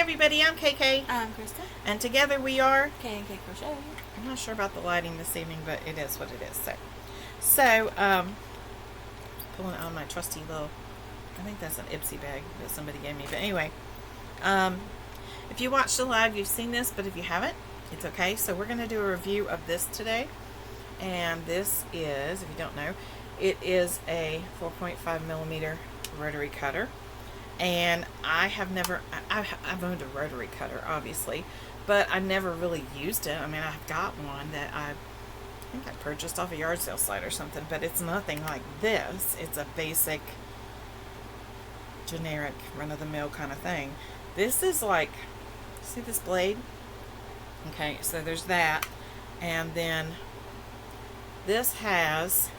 everybody, I'm KK. I'm Krista. And together we are K&K Crochet. I'm not sure about the lighting this evening, but it is what it is. So pulling out my trusty little, I think that's an Ipsy bag that somebody gave me. But anyway, if you watched the live, you've seen this, but if you haven't, it's okay. So we're going to do a review of this today. And this is, if you don't know, it is a 4.5 millimeter rotary cutter. And I have never, I've owned a rotary cutter, obviously, but I never really used it. I mean, I've got one that I think I purchased off a yard sale site or something, but it's nothing like this. It's a basic, generic, run-of-the-mill kind of thing. This is like, see this blade? Okay, so there's that. And then this has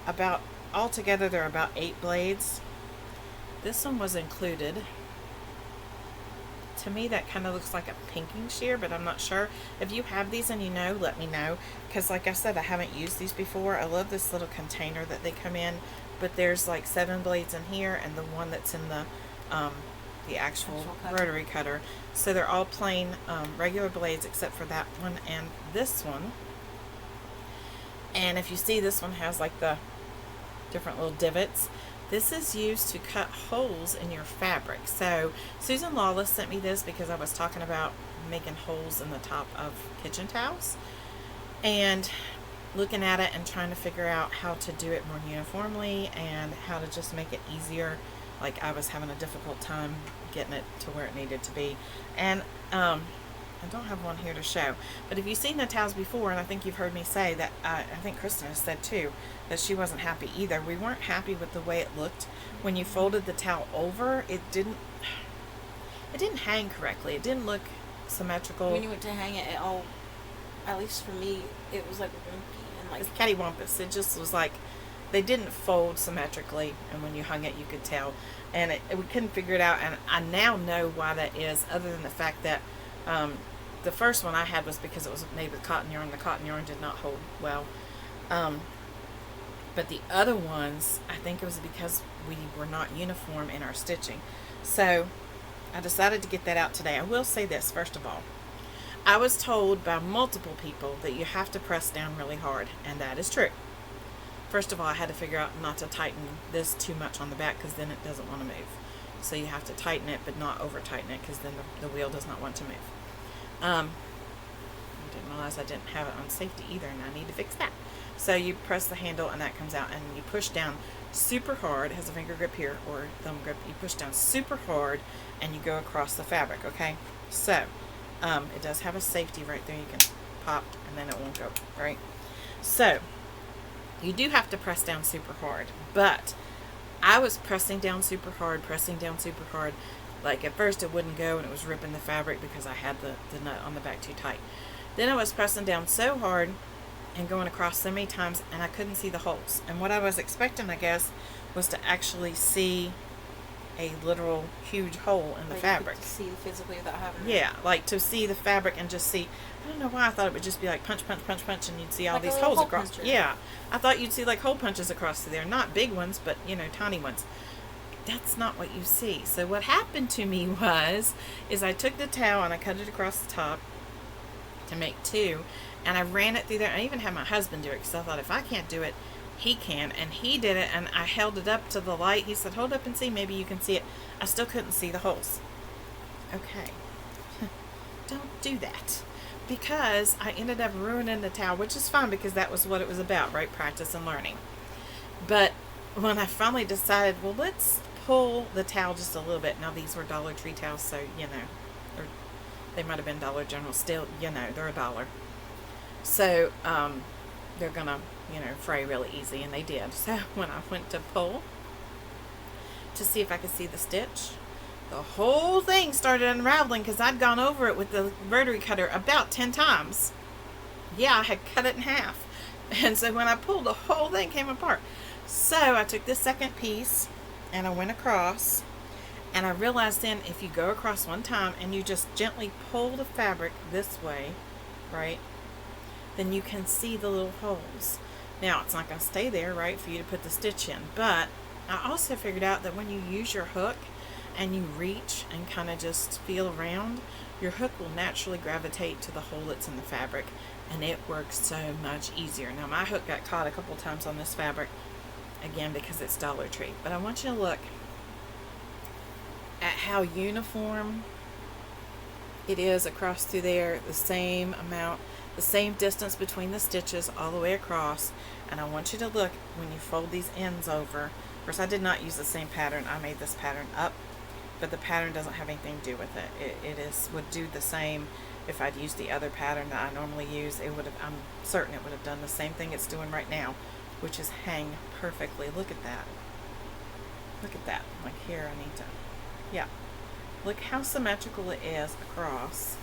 about, altogether there are about 8 blades. This one was included. To me that kind of looks like a pinking shear, but I'm not sure. If you have these and you know, let me know, because like I said, I haven't used these before. I love this little container that they come in, but there's like 7 blades in here and the one that's in the actual rotary cutter. So they're all plain regular blades except for that one and this one. And if you see, this one has like the different little divots. This is used to cut holes in your fabric. So Susan Lawless sent me this because I was talking about making holes in the top of kitchen towels and looking at it and trying to figure out how to do it more uniformly and how to just make it easier. Like I was having a difficult time getting it to where it needed to be. And I don't have one here to show, but if you've seen the towels before, and I think you've heard me say that, I think Kristen has said too, that she wasn't happy either. We weren't happy with the way it looked. When you folded the towel over, it didn't hang correctly. It didn't look symmetrical. When you went to hang it, it all, at least for me, it was like wonky and like... It's cattywampus. It just was like, they didn't fold symmetrically, and when you hung it, you could tell. And we couldn't figure it out, and I now know why that is, other than the fact that the first one I had was because it was made with cotton yarn. The cotton yarn did not hold well. But the other ones, I think it was because we were not uniform in our stitching. So I decided to get that out today. I will say this, first of all. I was told by multiple people that you have to press down really hard, and that is true. First of all, I had to figure out not to tighten this too much on the back because then it doesn't want to move. So you have to tighten it, but not over tighten it because then the wheel does not want to move. I didn't realize I didn't have it on safety either, and I need to fix that. So you press the handle and that comes out, and you push down super hard. It has a finger grip here or thumb grip. You push down super hard and you go across the fabric, okay? So it does have a safety right there. You can pop and then it won't go, right? So you do have to press down super hard, but I was pressing down super hard. Like at first it wouldn't go and it was ripping the fabric because I had the nut on the back too tight. Then I was pressing down so hard and going across so many times and I couldn't see the holes. And what I was expecting, I guess, was to actually see a literal huge hole in the fabric. To see physically without having Yeah, like to see the fabric and just see. I don't know why I thought it would just be like punch, punch, punch, punch, and you'd see all like these a holes hole across. puncher. Yeah, I thought you'd see like hole punches across through there. Not big ones, but you know, tiny ones. That's not what you see. So what happened to me is I took the towel and I cut it across the top to make 2, and I ran it through there. I even had my husband do it because I thought if I can't do it, he can, and he did it. And I held it up to the light. He said, "Hold up and see. Maybe you can see it." I still couldn't see the holes. Okay, don't do that, because I ended up ruining the towel, which is fine because that was what it was about, right? Practice and learning. But when I finally decided, well, let's pull the towel just a little bit. Now these were Dollar Tree towels, so you know, or they might have been Dollar General. Still, you know, they're $1. So they're gonna, you know, fray really easy, and they did. So when I went to pull to see if I could see the stitch, the whole thing started unraveling because I'd gone over it with the rotary cutter about 10 times. Yeah, I had cut it in half. And so when I pulled, the whole thing came apart. So I took this second piece and I went across, and I realized then if you go across one time and you just gently pull the fabric this way, right, then you can see the little holes. Now it's not going to stay there, right, for you to put the stitch in, but I also figured out that when you use your hook and you reach and kind of just feel around, your hook will naturally gravitate to the hole that's in the fabric, and it works so much easier. Now my hook got caught a couple times on this fabric, again because it's Dollar Tree, but I want you to look at how uniform it is across through there, the same amount, the same distance between the stitches all the way across. And I want you to look when you fold these ends over. Of course, I did not use the same pattern. I made this pattern up, but the pattern doesn't have anything to do with it. Would do the same if I'd used the other pattern that I normally use. I'm certain it would have done the same thing it's doing right now, which is hang perfectly. Look at that. Look at that. Like here, I need to, yeah. Look how symmetrical it is across.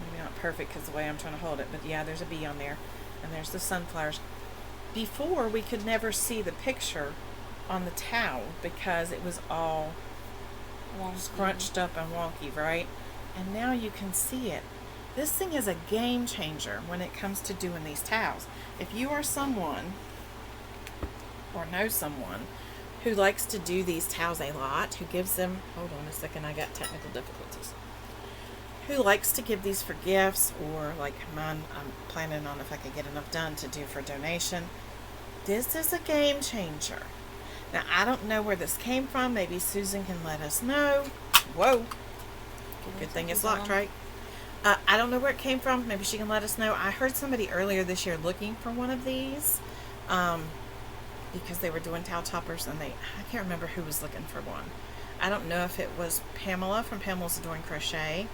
Maybe not perfect because the way I'm trying to hold it, but yeah, there's a bee on there, and there's the sunflowers. Before, we could never see the picture on the towel because it was all scrunched up and wonky, right? And now you can see it. This thing is a game changer when it comes to doing these towels. If you are someone or know someone who likes to do these towels a lot, who gives them, hold on a second, I got technical difficulties, who likes to give these for gifts, or like mine, I'm planning on, if I could get enough done, to do for donation. This is a game changer. Now, I don't know where this came from. Maybe Susan can let us know. Whoa. Good thing it's locked, right? I don't know where it came from. Maybe she can let us know. I heard somebody earlier this year looking for one of these because they were doing towel toppers, and I can't remember who was looking for one. I don't know if it was Pamela from Pamela's Adoring Crochet,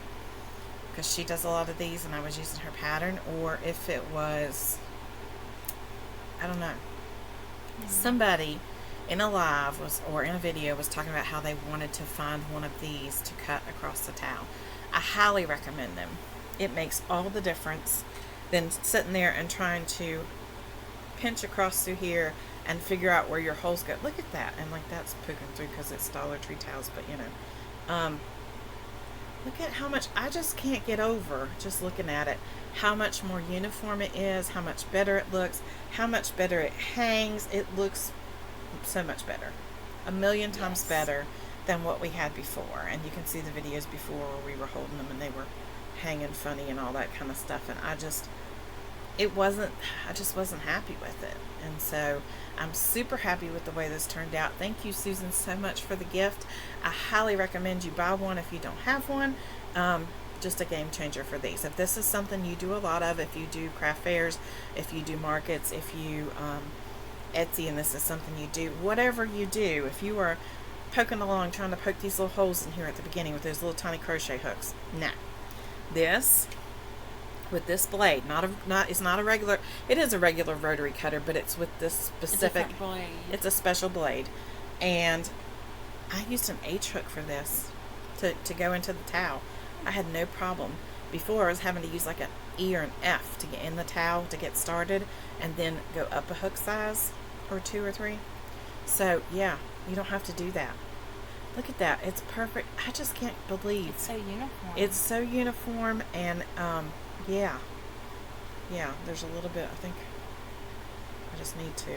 because she does a lot of these and I was using her pattern, or if it was, I don't know, somebody in a live or in a video was talking about how they wanted to find one of these to cut across the towel. I highly recommend them. It makes all the difference than sitting there and trying to pinch across through here and figure out where your holes go. Look at that. And like that's poking through because it's Dollar Tree towels, but you know. Look at how much, I just can't get over just looking at it, how much more uniform it is, how much better it looks, how much better it hangs. It looks so much better, a million times better than what we had before. And you can see the videos before where we were holding them and they were hanging funny and all that kind of stuff, and I just wasn't happy with it. And so I'm super happy with the way this turned out. Thank you, Susan, so much for the gift. I highly recommend you buy one if you don't have one. Just a game changer for these. If this is something you do a lot of, if you do craft fairs, if you do markets, if you Etsy and this is something you do, whatever you do, if you are poking along trying to poke these little holes in here at the beginning with those little tiny crochet hooks, nah. This, with this blade, it's not a regular, it is a regular rotary cutter, but it's with this specific, it's a special blade. And I used an H hook for this to go into the towel. I had no problem. Before, I was having to use like an E or an F to get in the towel to get started, and then go up a hook size or 2 or 3. So yeah, you don't have to do that. Look at that, it's perfect. I just can't believe it's so uniform. It's so uniform. And yeah, there's a little bit, I think I just need to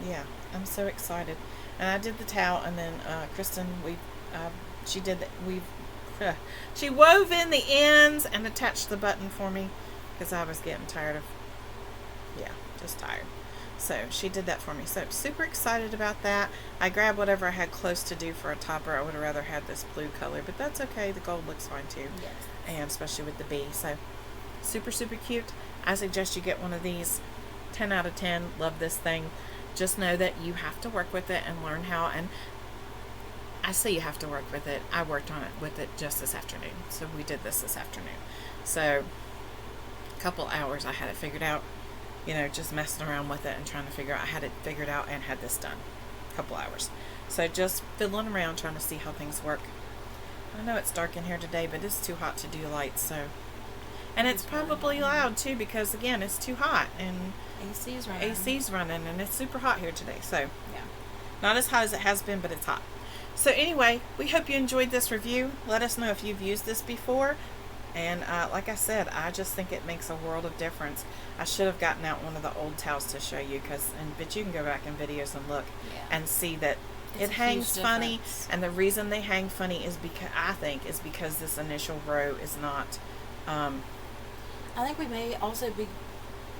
yeah, I'm so excited. And I did the towel, and then Kristen, she wove in the ends and attached the button for me because I was getting tired of, just tired. So she did that for me. So super excited about that. I grabbed whatever I had close to do for a topper. I would have rather had this blue color, but that's okay. The gold looks fine too. Yes. And especially with the bee. So super, super cute. I suggest you get one of these. 10 out of 10. Love this thing. Just know that you have to work with it and learn how. And I say you have to work with it. I worked on it with it just this afternoon. So we did this afternoon. So a couple hours I had it figured out. Just messing around with it and trying to figure out. I had it figured out and had this done. A couple hours. So just fiddling around trying to see how things work. I know it's dark in here today, but it's too hot to do lights. So, and it's probably loud too because again it's too hot and AC's running and it's super hot here today. So yeah, not as hot as it has been, but it's hot. So anyway, we hope you enjoyed this review. Let us know if you've used this before. And like I said, I just think it makes a world of difference. I should have gotten out one of the old towels to show you, but you can go back in videos and look and see that It's It a hangs huge funny, difference. and the reason they hang funny is because this initial row is not. I think we may also be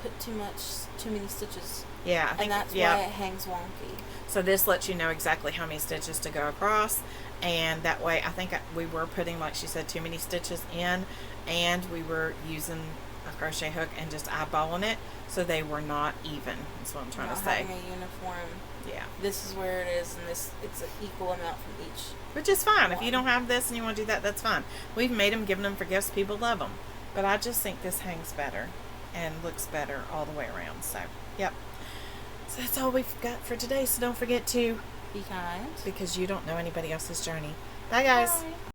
put too many stitches, Yeah, I think and that's yeah. why it hangs wonky. So this lets you know exactly how many stitches to go across, and that way I think we were putting, like she said, too many stitches in, and we were using a crochet hook and just eyeballing it, so they were not even. That's what I'm trying Not to say. having a uniform. Yeah. This is where it is, and it's an equal amount from each. Which is fine. If you one. don't have this and you want to do that, that's fine. We've made them, given them for gifts. People love them. But I just think this hangs better and looks better all the way around. So, yep. So that's all we've got for today. So don't forget to, Be kind. because you don't know anybody else's journey. Bye, guys. Bye.